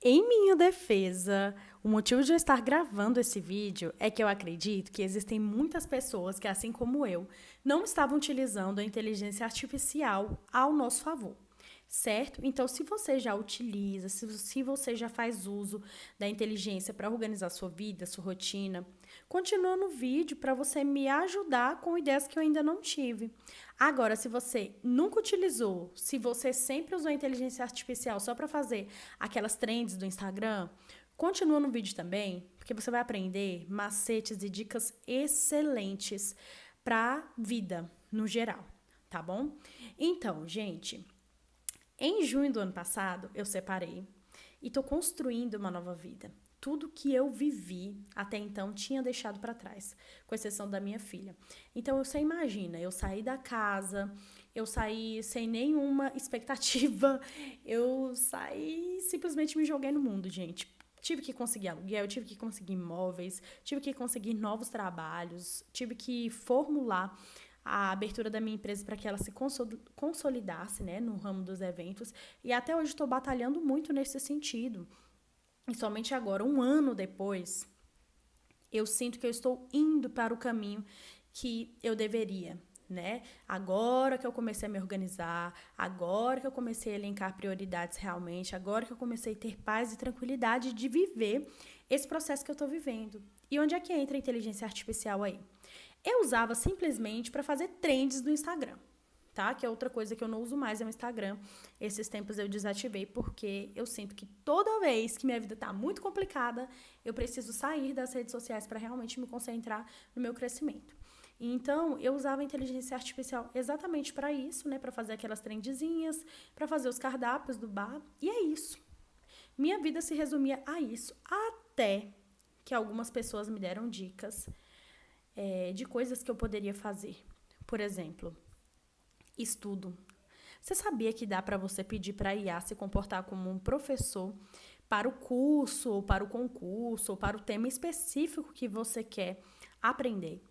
Em minha defesa, o motivo de eu estar gravando esse vídeo é que eu acredito que existem muitas pessoas que, assim como eu, não estavam utilizando a inteligência artificial ao nosso favor. Certo? Então, se você já utiliza, se você já faz uso da inteligência para organizar sua vida, sua rotina, continua no vídeo para você me ajudar com ideias que eu ainda não tive. Agora, se você nunca utilizou, se você sempre usou a inteligência artificial só para fazer aquelas trends do Instagram, continua no vídeo também, porque você vai aprender macetes e dicas excelentes para vida no geral, tá bom? Então, gente, em junho do ano passado, eu separei e estou construindo uma nova vida. Tudo que eu vivi até então tinha deixado para trás, com exceção da minha filha. Então você imagina, eu saí da casa, eu saí sem nenhuma expectativa, eu saí simplesmente me joguei no mundo, gente. Tive que conseguir aluguel, tive que conseguir imóveis, tive que conseguir novos trabalhos, tive que formular a abertura da minha empresa para que ela se consolidasse, né, no ramo dos eventos. E até hoje estou batalhando muito nesse sentido. E somente agora, um ano depois, eu sinto que eu estou indo para o caminho que eu deveria, né? Agora que eu comecei a me organizar, agora que eu comecei a elencar prioridades realmente, agora que eu comecei a ter paz e tranquilidade de viver esse processo que eu estou vivendo. E onde é que entra a inteligência artificial aí? Eu usava simplesmente para fazer trends do Instagram, tá? Que é outra coisa que eu não uso mais é o Instagram. Esses tempos eu desativei porque eu sinto que toda vez que minha vida tá muito complicada, eu preciso sair das redes sociais para realmente me concentrar no meu crescimento. Então, eu usava a inteligência artificial exatamente para isso, né? Para fazer aquelas trendzinhas, para fazer os cardápios do bar. E é isso. Minha vida se resumia a isso. Até que algumas pessoas me deram dicas de coisas que eu poderia fazer. Por exemplo, estudo. Você sabia que dá para você pedir para a IA se comportar como um professor para o curso, ou para o concurso, ou para o tema específico que você quer aprender?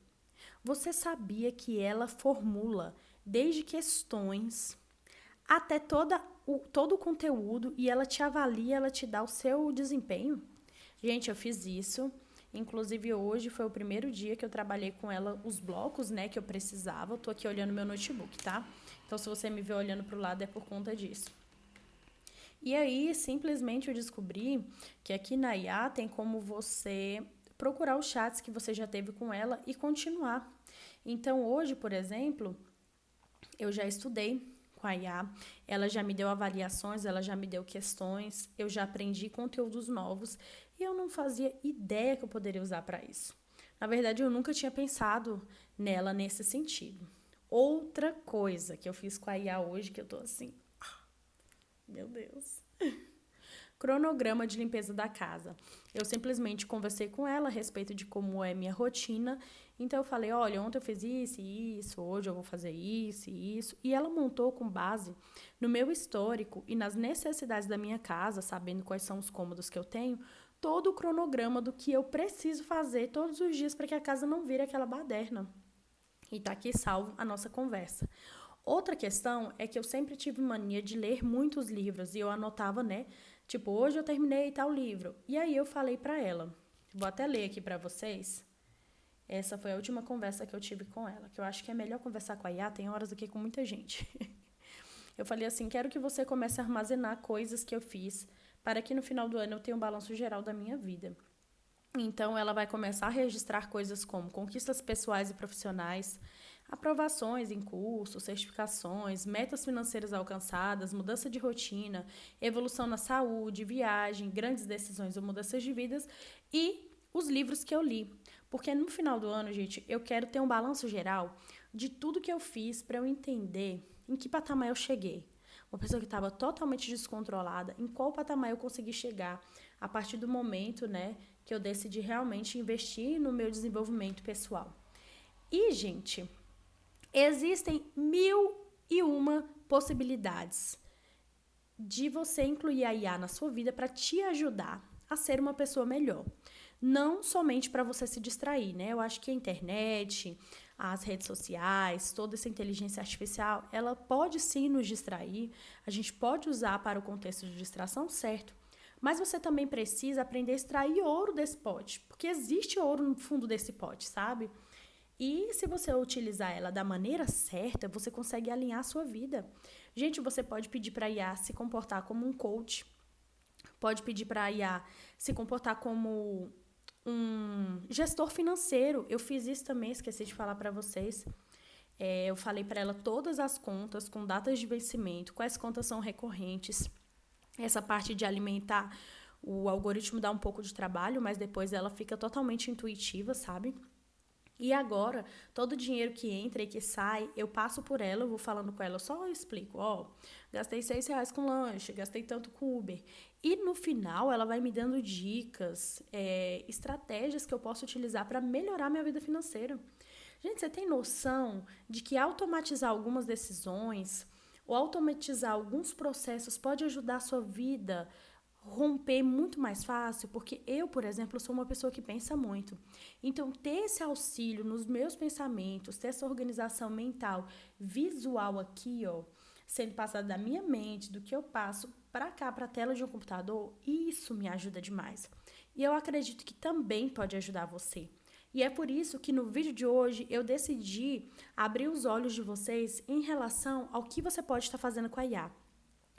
Você sabia que ela formula desde questões até todo o conteúdo e ela te avalia, ela te dá o seu desempenho? Gente, eu fiz isso. Inclusive, hoje foi o primeiro dia que eu trabalhei com ela os blocos, né, que eu precisava. Eu tô aqui olhando meu notebook, tá? Então, se você me vê olhando pro lado, é por conta disso. E aí, simplesmente eu descobri que aqui na IA tem como você procurar os chats que você já teve com ela e continuar. Então, hoje, por exemplo, eu já estudei com a IA, ela já me deu avaliações, ela já me deu questões, eu já aprendi conteúdos novos e eu não fazia ideia que eu poderia usar para isso. Na verdade, eu nunca tinha pensado nela nesse sentido. Outra coisa que eu fiz com a IA hoje, que eu tô assim, meu Deus. Cronograma de limpeza da casa. Eu simplesmente conversei com ela a respeito de como é minha rotina. Então eu falei, olha, ontem eu fiz isso e isso, hoje eu vou fazer isso e isso. E ela montou com base no meu histórico e nas necessidades da minha casa, sabendo quais são os cômodos que eu tenho, todo o cronograma do que eu preciso fazer todos os dias para que a casa não vire aquela baderna. E tá aqui salvo a nossa conversa. Outra questão é que eu sempre tive mania de ler muitos livros e eu anotava, né? Tipo, hoje eu terminei tal livro. E aí eu falei pra ela, vou até ler aqui pra vocês. Essa foi a última conversa que eu tive com ela, que eu acho que é melhor conversar com a IA, tem horas do que com muita gente. Eu falei assim, quero que você comece a armazenar coisas que eu fiz para que no final do ano eu tenha um balanço geral da minha vida. Então, ela vai começar a registrar coisas como conquistas pessoais e profissionais, aprovações em cursos, certificações, metas financeiras alcançadas, mudança de rotina, evolução na saúde, viagem, grandes decisões ou mudanças de vidas e os livros que eu li. Porque no final do ano, gente, eu quero ter um balanço geral de tudo que eu fiz para eu entender em que patamar eu cheguei. Uma pessoa que estava totalmente descontrolada, em qual patamar eu consegui chegar a partir do momento, né, que eu decidi realmente investir no meu desenvolvimento pessoal. E, gente, existem 1001 possibilidades de você incluir a IA na sua vida para te ajudar a ser uma pessoa melhor. Não somente para você se distrair, né? Eu acho que a internet, as redes sociais, toda essa inteligência artificial, ela pode sim nos distrair, a gente pode usar para o contexto de distração, certo? Mas você também precisa aprender a extrair ouro desse pote, porque existe ouro no fundo desse pote, sabe? E se você utilizar ela da maneira certa, você consegue alinhar a sua vida. Gente, você pode pedir para a IA se comportar como um coach, pode pedir para a IA se comportar como um gestor financeiro. Eu fiz isso também, esqueci de falar para vocês. Eu falei para ela todas as contas com datas de vencimento, quais contas são recorrentes. Essa parte de alimentar, o algoritmo dá um pouco de trabalho, mas depois ela fica totalmente intuitiva, sabe? E agora, todo o dinheiro que entra e que sai, eu passo por ela, eu vou falando com ela, eu só explico, gastei R$ 6 com lanche, gastei tanto com Uber. E no final, ela vai me dando dicas, estratégias que eu posso utilizar para melhorar minha vida financeira. Gente, você tem noção de que automatizar algumas decisões ou automatizar alguns processos pode ajudar a sua vida romper muito mais fácil? Porque eu, por exemplo, sou uma pessoa que pensa muito. Então, ter esse auxílio nos meus pensamentos, ter essa organização mental visual aqui, sendo passada da minha mente, do que eu passo para cá, para a tela de um computador, isso me ajuda demais. E eu acredito que também pode ajudar você. E é por isso que no vídeo de hoje eu decidi abrir os olhos de vocês em relação ao que você pode estar fazendo com a IA.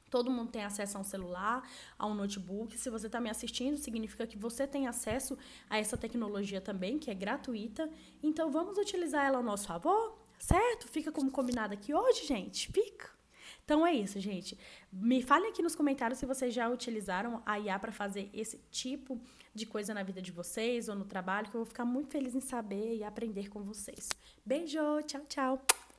Todo mundo tem acesso a um celular, a um notebook. Se você está me assistindo, significa que você tem acesso a essa tecnologia também, que é gratuita. Então, vamos utilizar ela ao nosso favor, certo? Fica como combinado aqui hoje, gente? Fica! Então, é isso, gente. Me falem aqui nos comentários se vocês já utilizaram a IA para fazer esse tipo de coisa na vida de vocês ou no trabalho, que eu vou ficar muito feliz em saber e aprender com vocês. Beijo, tchau, tchau!